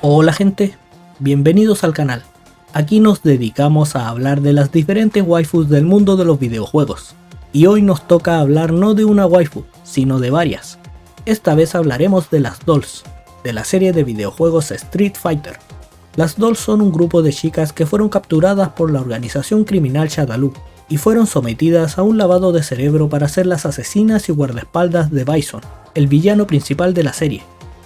Hola gente, bienvenidos al canal. Aquí nos dedicamos a hablar de las diferentes waifus del mundo de los videojuegos. Y hoy nos toca hablar no de una waifu, sino de varias. Esta vez hablaremos de las Dolls, de la serie de videojuegos Street Fighter. Las Dolls son un grupo de chicas que fueron capturadas por la organización criminal Shadaloo y fueron sometidas a un lavado de cerebro para ser las asesinas y guardaespaldas de Bison, el villano principal de la serie.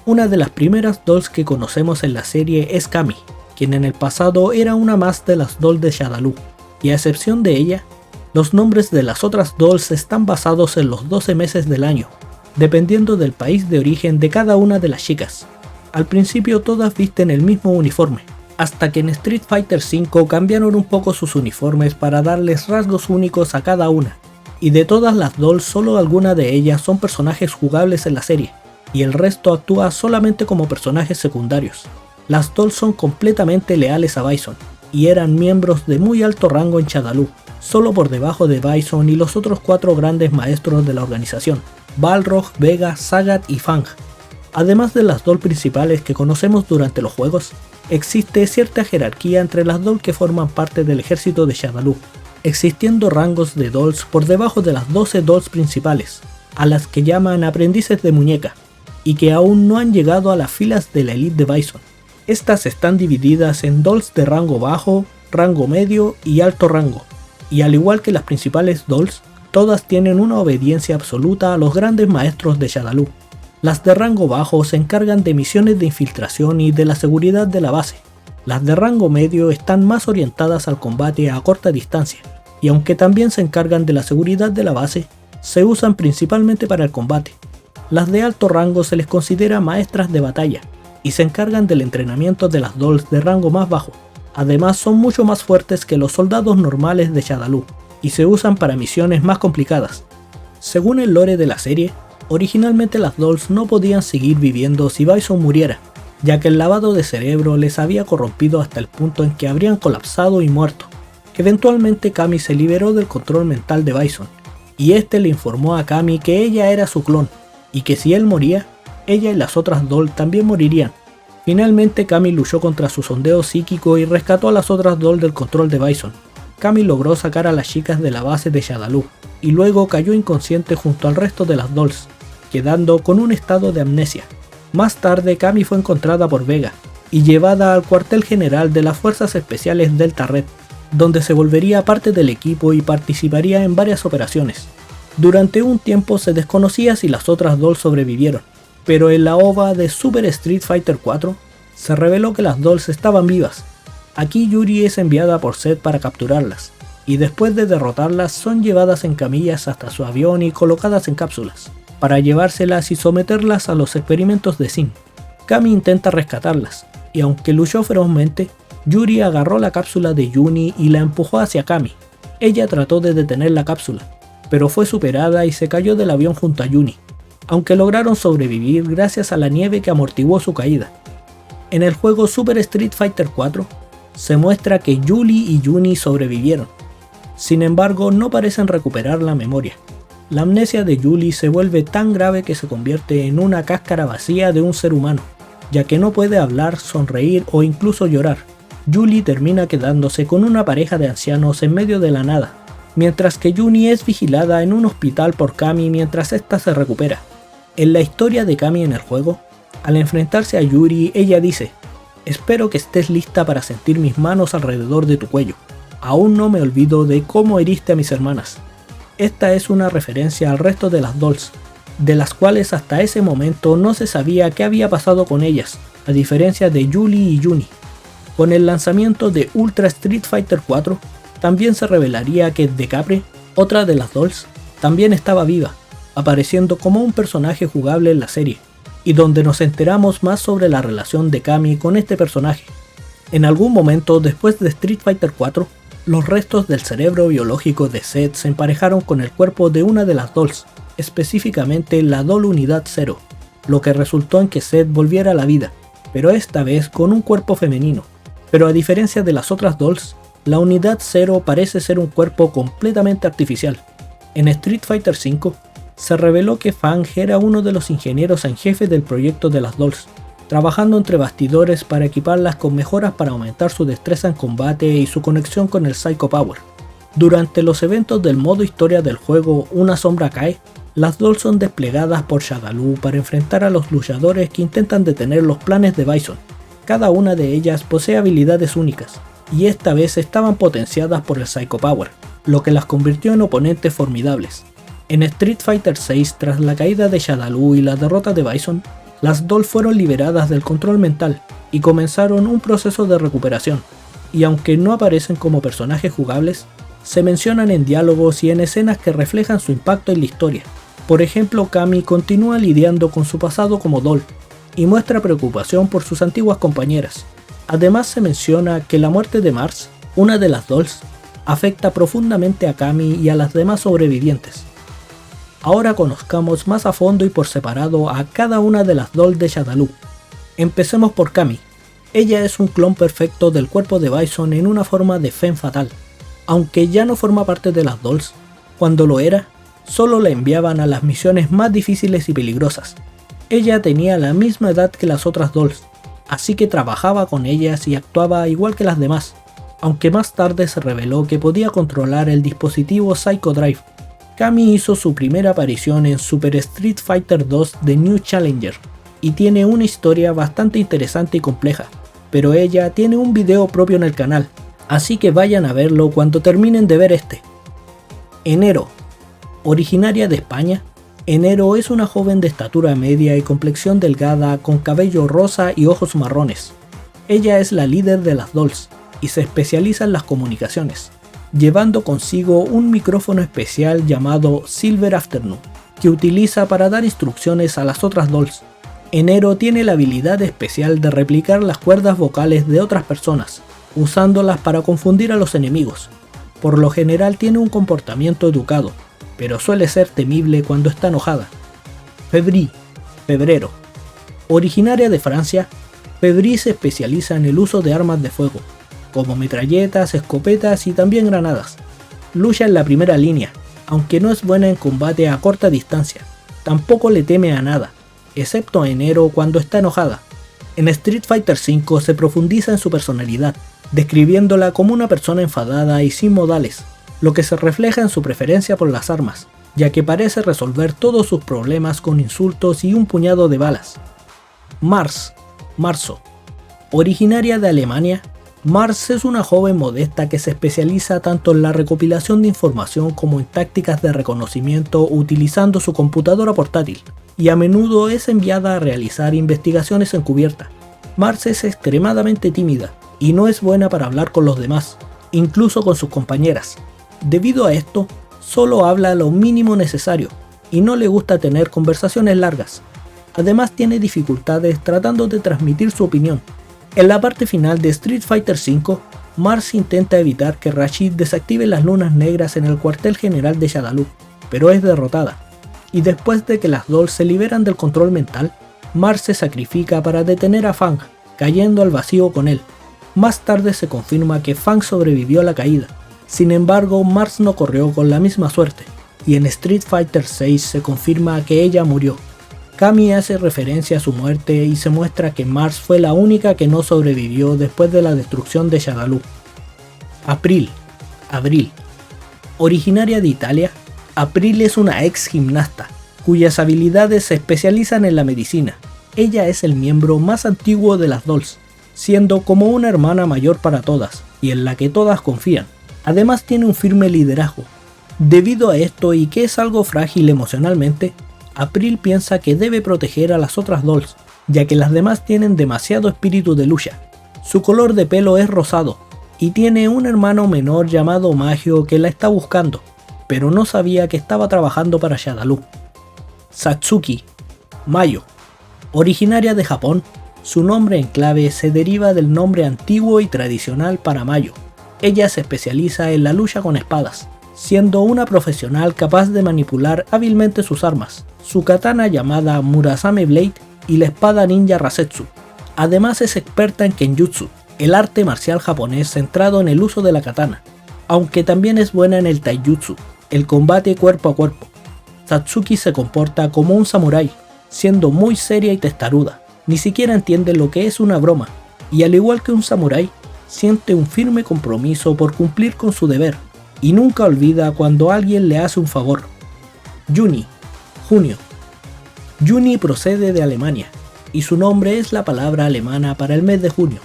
Una de las primeras Dolls que conocemos en la serie es Cammy, quien en el pasado era una más de las Dolls de Shadaloo, y a excepción de ella, los nombres de las otras Dolls están basados en los 12 meses del año, dependiendo del país de origen de cada una de las chicas. Al principio todas visten el mismo uniforme, hasta que en Street Fighter V cambiaron un poco sus uniformes para darles rasgos únicos a cada una, y de todas las Dolls solo algunas de ellas son personajes jugables en la serie, y el resto actúa solamente como personajes secundarios. Las Dolls son completamente leales a Bison, y eran miembros de muy alto rango en Shadaloo, solo por debajo de Bison y los otros 4 grandes maestros de la organización, Balrog, Vega, Sagat y Fang. Además de las Dolls principales que conocemos durante los juegos, existe cierta jerarquía entre las Dolls que forman parte del ejército de Shadaloo, existiendo rangos de Dolls por debajo de las 12 Dolls principales, a las que llaman aprendices de muñeca, y que aún no han llegado a las filas de la elite de Bison. Estas están divididas en Dolls de rango bajo, rango medio y alto rango, y al igual que las principales Dolls, todas tienen una obediencia absoluta a los grandes maestros de Shadaloo. Las de rango bajo se encargan de misiones de infiltración y de la seguridad de la base. Las de rango medio están más orientadas al combate a corta distancia, y aunque también se encargan de la seguridad de la base, se usan principalmente para el combate. Las de alto rango se les considera maestras de batalla, y se encargan del entrenamiento de las Dolls de rango más bajo. Además son mucho más fuertes que los soldados normales de Shadaloo, y se usan para misiones más complicadas. Según el lore de la serie, originalmente las Dolls no podían seguir viviendo si Bison muriera, ya que el lavado de cerebro les había corrompido hasta el punto en que habrían colapsado y muerto. Eventualmente Cammy se liberó del control mental de Bison, y este le informó a Cammy que ella era su clon, y que si él moría, ella y las otras Dolls también morirían. Finalmente Cammy luchó contra su sondeo psíquico y rescató a las otras Dolls del control de Bison. Cammy logró sacar a las chicas de la base de Shadaloo, y luego cayó inconsciente junto al resto de las Dolls, quedando con un estado de amnesia. Más tarde Cammy fue encontrada por Vega, y llevada al cuartel general de las Fuerzas Especiales Delta Red, donde se volvería parte del equipo y participaría en varias operaciones. Durante un tiempo se desconocía si las otras Dolls sobrevivieron, pero en la OVA de Super Street Fighter 4 se reveló que las Dolls estaban vivas. Aquí Yuri es enviada por Zed para capturarlas, y después de derrotarlas son llevadas en camillas hasta su avión y colocadas en cápsulas, para llevárselas y someterlas a los experimentos de Sin. Cammy intenta rescatarlas, y aunque luchó ferozmente, Yuri agarró la cápsula de Yuni y la empujó hacia Cammy. Ella trató de detener la cápsula, pero fue superada y se cayó del avión junto a Yuni, aunque lograron sobrevivir gracias a la nieve que amortiguó su caída. En el juego Super Street Fighter 4 se muestra que Yuli y Yuni sobrevivieron. Sin embargo, no parecen recuperar la memoria. La amnesia de Yuli se vuelve tan grave que se convierte en una cáscara vacía de un ser humano, ya que no puede hablar, sonreír o incluso llorar. Yuli termina quedándose con una pareja de ancianos en medio de la nada, mientras que Yuni es vigilada en un hospital por Cammy mientras ésta se recupera. En la historia de Cammy en el juego, al enfrentarse a Yuri, ella dice: "Espero que estés lista para sentir mis manos alrededor de tu cuello. Aún no me olvido de cómo heriste a mis hermanas". Esta es una referencia al resto de las Dolls, de las cuales hasta ese momento no se sabía qué había pasado con ellas, a diferencia de Yuli y Yuni. Con el lanzamiento de Ultra Street Fighter 4, también se revelaría que Decapre, otra de las Dolls, también estaba viva, apareciendo como un personaje jugable en la serie, y donde nos enteramos más sobre la relación de Cammy con este personaje. En algún momento después de Street Fighter 4, los restos del cerebro biológico de Zed se emparejaron con el cuerpo de una de las Dolls, específicamente la Doll Unidad 0, lo que resultó en que Zed volviera a la vida, pero esta vez con un cuerpo femenino. Pero a diferencia de las otras Dolls, la Unidad 0 parece ser un cuerpo completamente artificial. En Street Fighter V se reveló que Fang era uno de los ingenieros en jefe del proyecto de las Dolls, trabajando entre bastidores para equiparlas con mejoras para aumentar su destreza en combate y su conexión con el Psycho Power. Durante los eventos del modo historia del juego Una sombra cae, las dolls son desplegadas por Shadaloo para enfrentar a los luchadores que intentan detener los planes de Bison. Cada una de ellas posee habilidades únicas, y esta vez estaban potenciadas por el Psycho Power, lo que las convirtió en oponentes formidables. En Street Fighter VI, tras la caída de Shadaloo y la derrota de Bison, las dolls fueron liberadas del control mental y comenzaron un proceso de recuperación, y aunque no aparecen como personajes jugables, se mencionan en diálogos y en escenas que reflejan su impacto en la historia. Por ejemplo, Cammy continúa lidiando con su pasado como doll, y muestra preocupación por sus antiguas compañeras. Además se menciona que la muerte de Mars, una de las dolls, afecta profundamente a Cammy y a las demás sobrevivientes. Ahora conozcamos más a fondo y por separado a cada una de las dolls de Shadaloo. Empecemos por Cammy. Ella es un clon perfecto del cuerpo de Bison en una forma de femme fatal. Aunque ya no forma parte de las dolls, cuando lo era, solo la enviaban a las misiones más difíciles y peligrosas. Ella tenía la misma edad que las otras dolls, así que trabajaba con ellas y actuaba igual que las demás, aunque más tarde se reveló que podía controlar el dispositivo Psycho Drive. Cammy hizo su primera aparición en Super Street Fighter 2 The New Challenger, y tiene una historia bastante interesante y compleja, pero ella tiene un video propio en el canal, así que vayan a verlo cuando terminen de ver este. Enero. Originaria de España, Enero es una joven de estatura media y complexión delgada con cabello rosa y ojos marrones. Ella es la líder de las dolls y se especializa en las comunicaciones, llevando consigo un micrófono especial llamado Silver Afternoon, que utiliza para dar instrucciones a las otras dolls. Enero tiene la habilidad especial de replicar las cuerdas vocales de otras personas, usándolas para confundir a los enemigos. Por lo general tiene un comportamiento educado, pero suele ser temible cuando está enojada. Febri, febrero. Originaria de Francia, Febri se especializa en el uso de armas de fuego, como metralletas, escopetas y también granadas. Lucha en la primera línea, aunque no es buena en combate a corta distancia. Tampoco le teme a nada, excepto a Enero cuando está enojada. En Street Fighter V se profundiza en su personalidad, describiéndola como una persona enfadada y sin modales, lo que se refleja en su preferencia por las armas, ya que parece resolver todos sus problemas con insultos y un puñado de balas. Mars, marzo. Originaria de Alemania, Mars es una joven modesta que se especializa tanto en la recopilación de información como en tácticas de reconocimiento utilizando su computadora portátil, y a menudo es enviada a realizar investigaciones encubiertas. Mars es extremadamente tímida y no es buena para hablar con los demás, incluso con sus compañeras. Debido a esto, solo habla lo mínimo necesario y no le gusta tener conversaciones largas. Además tiene dificultades tratando de transmitir su opinión. En la parte final de Street Fighter V, Mars intenta evitar que Rashid desactive las lunas negras en el cuartel general de Shadaloo, pero es derrotada. Y después de que las dolls se liberan del control mental, Mars se sacrifica para detener a Fang, cayendo al vacío con él. Más tarde se confirma que Fang sobrevivió a la caída. Sin embargo, Mars no corrió con la misma suerte, y en Street Fighter VI se confirma que ella murió. Cammy hace referencia a su muerte y se muestra que Mars fue la única que no sobrevivió después de la destrucción de Shadaloo. Abril. Originaria de Italia, April es una ex gimnasta, cuyas habilidades se especializan en la medicina. Ella es el miembro más antiguo de las dolls, siendo como una hermana mayor para todas, y en la que todas confían. Además tiene un firme liderazgo. Debido a esto y que es algo frágil emocionalmente, April piensa que debe proteger a las otras dolls, ya que las demás tienen demasiado espíritu de lucha. Su color de pelo es rosado, y tiene un hermano menor llamado Magio que la está buscando, pero no sabía que estaba trabajando para Shadaloo. Satsuki, Mayo. Originaria de Japón, su nombre en clave se deriva del nombre antiguo y tradicional para Mayo. Ella se especializa en la lucha con espadas, siendo una profesional capaz de manipular hábilmente sus armas, su katana llamada Murasame Blade y la espada ninja Rasetsu. Además es experta en Kenjutsu, el arte marcial japonés centrado en el uso de la katana, aunque también es buena en el taijutsu, el combate cuerpo a cuerpo. Satsuki se comporta como un samurái, siendo muy seria y testaruda. ni siquiera entiende lo que es una broma, y al igual que un samurái, siente un firme compromiso por cumplir con su deber, y nunca olvida cuando alguien le hace un favor. Juni, junio. Juni procede de Alemania, y su nombre es la palabra alemana para el mes de junio.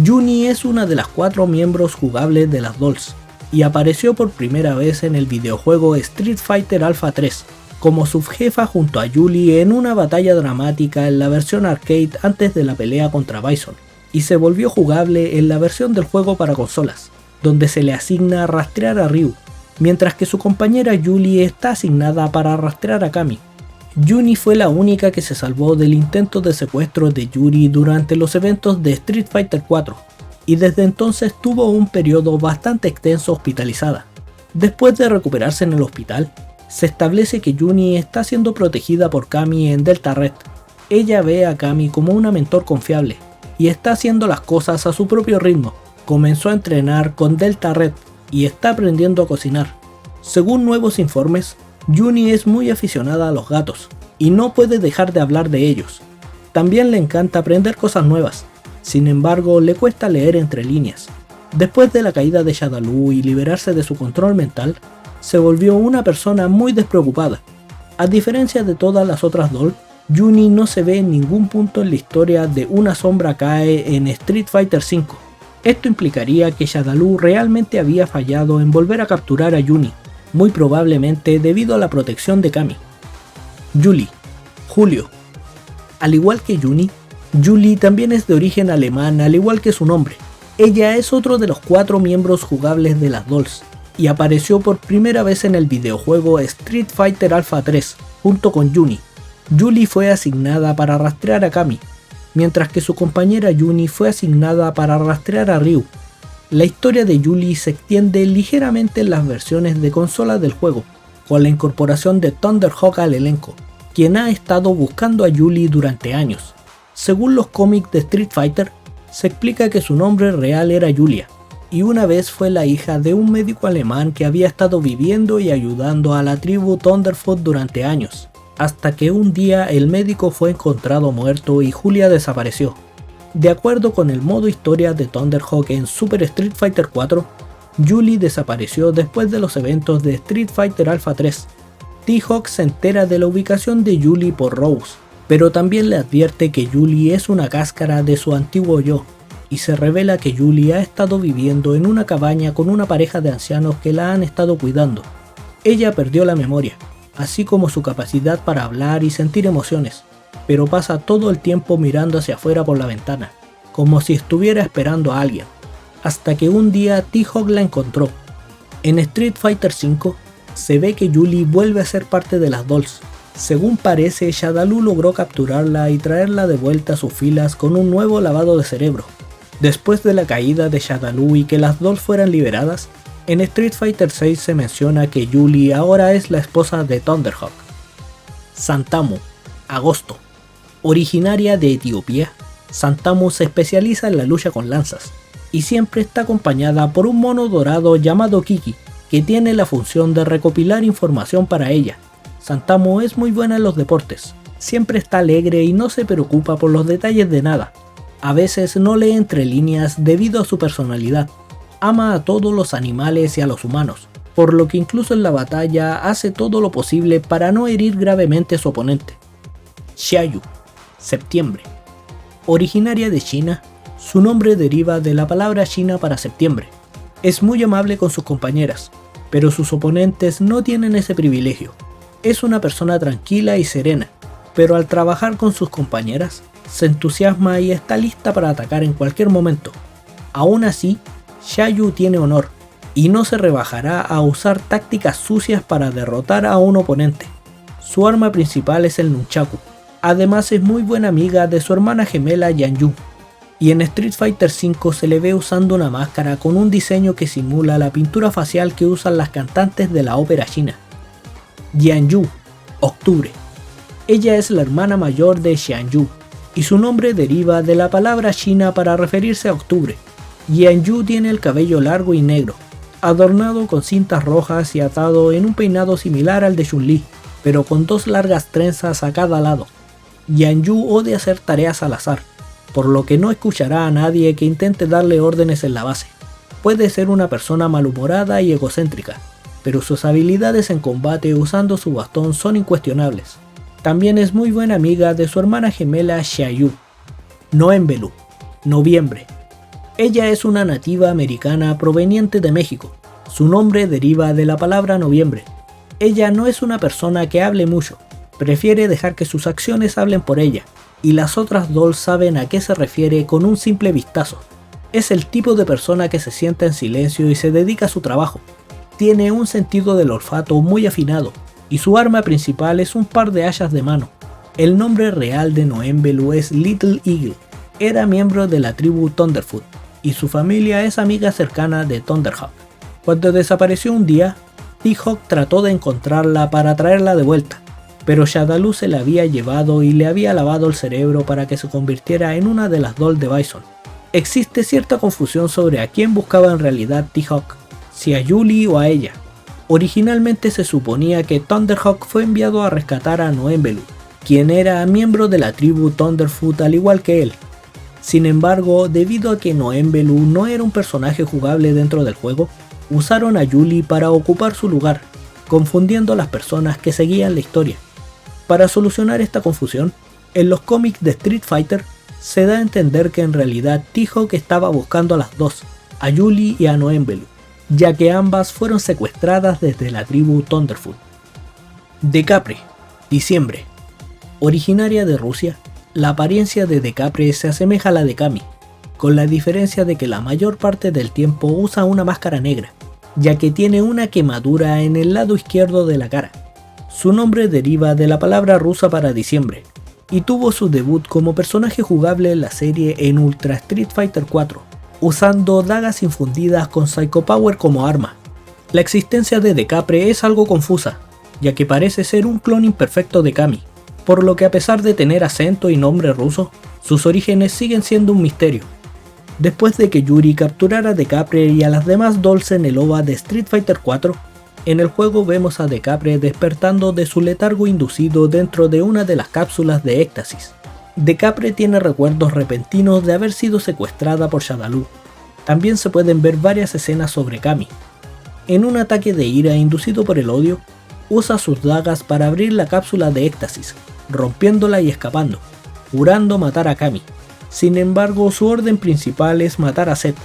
Juni es una de las 4 miembros jugables de las Dolls, y apareció por primera vez en el videojuego Street Fighter Alpha 3, como subjefa junto a Julie en una batalla dramática en la versión arcade antes de la pelea contra Bison, y se volvió jugable en la versión del juego para consolas, donde se le asigna rastrear a Ryu, mientras que su compañera Julie está asignada para rastrear a Kami. Juni fue la única que se salvó del intento de secuestro de Yuri durante los eventos de Street Fighter 4, y desde entonces tuvo un periodo bastante extenso hospitalizada. Después de recuperarse en el hospital, se establece que Juni está siendo protegida por Kami en Delta Red. Ella ve a Kami como una mentor confiable, y está haciendo las cosas a su propio ritmo. Comenzó a entrenar con Delta Red, y está aprendiendo a cocinar. Según nuevos informes, Juni es muy aficionada a los gatos, y no puede dejar de hablar de ellos. También le encanta aprender cosas nuevas, sin embargo le cuesta leer entre líneas. Después de la caída de Shadaloo y liberarse de su control mental, se volvió una persona muy despreocupada. A diferencia de todas las otras Dolls, Juni no se ve en ningún punto en la historia de Una sombra cae en Street Fighter V. Esto implicaría que Shadaloo realmente había fallado en volver a capturar a Juni, muy probablemente debido a la protección de Kami. Julie, julio. Al igual que Juni, Julie también es de origen alemán, al igual que su nombre. Ella es otro de los 4 miembros jugables de las Dolls, y apareció por primera vez en el videojuego Street Fighter Alpha 3, junto con Juni. Julie fue asignada para rastrear a Kami, mientras que su compañera Juni fue asignada para rastrear a Ryu. La historia de Julie se extiende ligeramente en las versiones de consola del juego, con la incorporación de Thunderhawk al elenco, quien ha estado buscando a Julie durante años. Según los cómics de Street Fighter, se explica que su nombre real era Julia, y una vez fue la hija de un médico alemán que había estado viviendo y ayudando a la tribu Thunderfoot durante años, hasta que un día el médico fue encontrado muerto y Julia desapareció. De acuerdo con el modo historia de Thunderhawk en Super Street Fighter 4, Julie desapareció después de los eventos de Street Fighter Alpha 3. T-Hawk se entera de la ubicación de Julie por Rose, pero también le advierte que Julie es una cáscara de su antiguo yo, y se revela que Julie ha estado viviendo en una cabaña con una pareja de ancianos que la han estado cuidando. Ella perdió la memoria, así como su capacidad para hablar y sentir emociones, pero pasa todo el tiempo mirando hacia afuera por la ventana, como si estuviera esperando a alguien, hasta que un día T-Hawk la encontró. En Street Fighter V se ve que Julie vuelve a ser parte de las Dolls. Según parece, Shadaloo logró capturarla y traerla de vuelta a sus filas con un nuevo lavado de cerebro. Después de la caída de Shadaloo y que las Dolls fueran liberadas, en Street Fighter VI se menciona que Julie ahora es la esposa de Thunderhawk. Santamu, agosto. Originaria de Etiopía, Santamu se especializa en la lucha con lanzas, y siempre está acompañada por un mono dorado llamado Kiki, que tiene la función de recopilar información para ella. Santamu es muy buena en los deportes, siempre está alegre y no se preocupa por los detalles de nada. A veces no lee entre líneas debido a su personalidad. Ama a todos los animales y a los humanos, por lo que incluso en la batalla hace todo lo posible para no herir gravemente a su oponente. Xiaoyu, septiembre. Originaria de China, su nombre deriva de la palabra china para septiembre. Es muy amable con sus compañeras, pero sus oponentes no tienen ese privilegio. Es una persona tranquila y serena, pero al trabajar con sus compañeras, se entusiasma y está lista para atacar en cualquier momento. Aún así, Xiaoyu tiene honor, y no se rebajará a usar tácticas sucias para derrotar a un oponente. Su arma principal es el nunchaku. Además es muy buena amiga de su hermana gemela Yanyu, y en Street Fighter V se le ve usando una máscara con un diseño que simula la pintura facial que usan las cantantes de la ópera china. Yanyu, octubre. Ella es la hermana mayor de Xianyu, y su nombre deriva de la palabra china para referirse a octubre. Yanyu tiene el cabello largo y negro, adornado con cintas rojas y atado en un peinado similar al de Chun-Li, pero con 2 largas trenzas a cada lado. Yanyu odia hacer tareas al azar, por lo que no escuchará a nadie que intente darle órdenes en la base. Puede ser una persona malhumorada y egocéntrica, pero sus habilidades en combate usando su bastón son incuestionables. También es muy buena amiga de su hermana gemela Xiaoyu. Noenbelu, noviembre. Ella es una nativa americana proveniente de México. Su nombre deriva de la palabra noviembre. Ella no es una persona que hable mucho, prefiere dejar que sus acciones hablen por ella, y las otras dolls saben a qué se refiere con un simple vistazo. Es el tipo de persona que se sienta en silencio y se dedica a su trabajo. Tiene un sentido del olfato muy afinado, y su arma principal es un par de hachas de mano. El nombre real de Noenbelu es Little Eagle. Era miembro de la tribu Thunderfoot, y su familia es amiga cercana de Thunderhawk. Cuando desapareció un día, T-Hawk trató de encontrarla para traerla de vuelta, pero Shadaloo se la había llevado y le había lavado el cerebro para que se convirtiera en una de las dolls de Bison. Existe cierta confusión sobre a quién buscaba en realidad T-Hawk, si a Julie o a ella. Originalmente se suponía que Thunderhawk fue enviado a rescatar a Noenbelu, quien era miembro de la tribu Thunderfoot al igual que él. Sin embargo, debido a que Noenbelu no era un personaje jugable dentro del juego, usaron a Julie para ocupar su lugar, confundiendo a las personas que seguían la historia. Para solucionar esta confusión, en los cómics de Street Fighter se da a entender que en realidad T-Hawk estaba buscando a las dos, a Julie y a Noenbelu, ya que ambas fueron secuestradas desde la tribu Thunderfoot. Decapre, diciembre. Originaria de Rusia, la apariencia de Decapre se asemeja a la de Kami, con la diferencia de que la mayor parte del tiempo usa una máscara negra, ya que tiene una quemadura en el lado izquierdo de la cara. Su nombre deriva de la palabra rusa para diciembre, y tuvo su debut como personaje jugable en la serie en Ultra Street Fighter 4, usando dagas infundidas con Psycho Power como arma. La existencia de Decapre es algo confusa, ya que parece ser un clon imperfecto de Kami, por lo que a pesar de tener acento y nombre ruso, sus orígenes siguen siendo un misterio. Después de que Yuri capturara a Decapre y a las demás dolls en el OVA de Street Fighter 4, en el juego vemos a Decapre despertando de su letargo inducido dentro de una de las cápsulas de éxtasis. Decapre tiene recuerdos repentinos de haber sido secuestrada por Shadaloo. También se pueden ver varias escenas sobre Kami. En un ataque de ira inducido por el odio, usa sus dagas para abrir la cápsula de éxtasis, rompiéndola y escapando, jurando matar a Kami. Sin embargo, su orden principal es matar a Seth.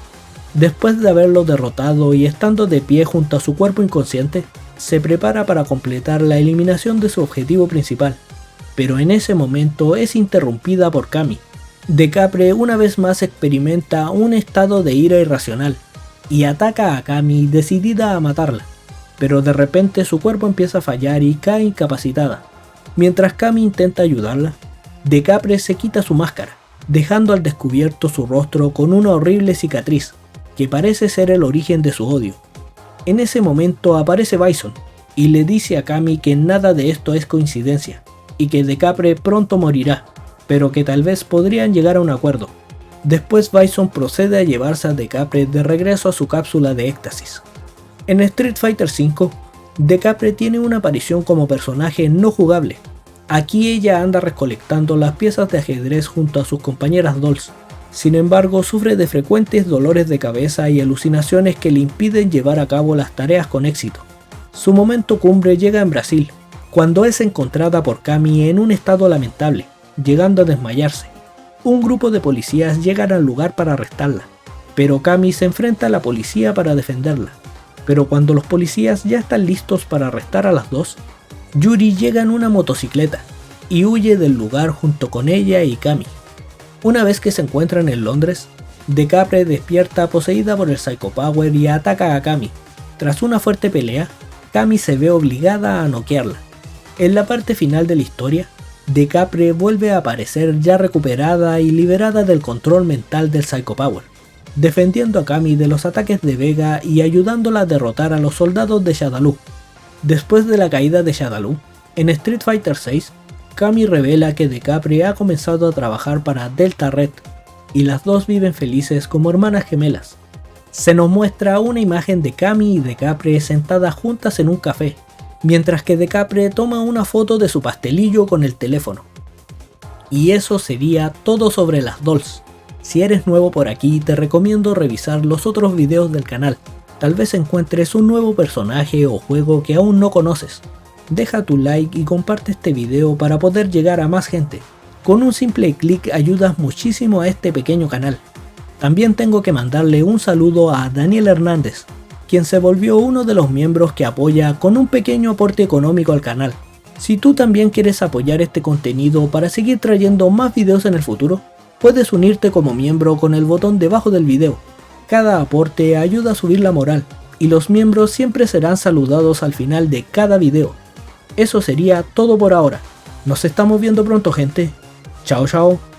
Después de haberlo derrotado y estando de pie junto a su cuerpo inconsciente, se prepara para completar la eliminación de su objetivo principal, pero en ese momento es interrumpida por Kami. Decapre una vez más experimenta un estado de ira irracional y ataca a Kami decidida a matarla, pero de repente su cuerpo empieza a fallar y cae incapacitada. Mientras Kami intenta ayudarla, Decapre se quita su máscara, dejando al descubierto su rostro con una horrible cicatriz, que parece ser el origen de su odio. En ese momento aparece Bison, y le dice a Kami que nada de esto es coincidencia, y que Decapre pronto morirá, pero que tal vez podrían llegar a un acuerdo. Después Bison procede a llevarse a Decapre de regreso a su cápsula de éxtasis. En Street Fighter V, Decapre tiene una aparición como personaje no jugable. Aquí ella anda recolectando las piezas de ajedrez junto a sus compañeras dolls. Sin embargo, sufre de frecuentes dolores de cabeza y alucinaciones que le impiden llevar a cabo las tareas con éxito. Su momento cumbre llega en Brasil, cuando es encontrada por Kami en un estado lamentable, llegando a desmayarse. Un grupo de policías llegan al lugar para arrestarla, pero Kami se enfrenta a la policía para defenderla. Pero cuando los policías ya están listos para arrestar a las dos, Yuri llega en una motocicleta y huye del lugar junto con ella y Kami. Una vez que se encuentran en Londres, Decapre despierta poseída por el Psycho Power y ataca a Kami. Tras una fuerte pelea, Kami se ve obligada a noquearla. En la parte final de la historia, Decapre vuelve a aparecer ya recuperada y liberada del control mental del Psycho Power, defendiendo a Kami de los ataques de Vega y ayudándola a derrotar a los soldados de Shadaloo. Después de la caída de Shadaloo, en Street Fighter VI, Kami revela que Decapre ha comenzado a trabajar para Delta Red, y las dos viven felices como hermanas gemelas. Se nos muestra una imagen de Kami y Decapre sentadas juntas en un café, mientras que Decapre toma una foto de su pastelillo con el teléfono. Y eso sería todo sobre las dolls. Si eres nuevo por aquí, te recomiendo revisar los otros videos del canal. Tal vez encuentres un nuevo personaje o juego que aún no conoces. Deja tu like y comparte este video para poder llegar a más gente. Con un simple clic ayudas muchísimo a este pequeño canal. También tengo que mandarle un saludo a Daniel Hernández, quien se volvió uno de los miembros que apoya con un pequeño aporte económico al canal. Si tú también quieres apoyar este contenido para seguir trayendo más videos en el futuro, puedes unirte como miembro con el botón debajo del video. Cada aporte ayuda a subir la moral, y los miembros siempre serán saludados al final de cada video. Eso sería todo por ahora. Nos estamos viendo pronto, gente. Chao chao.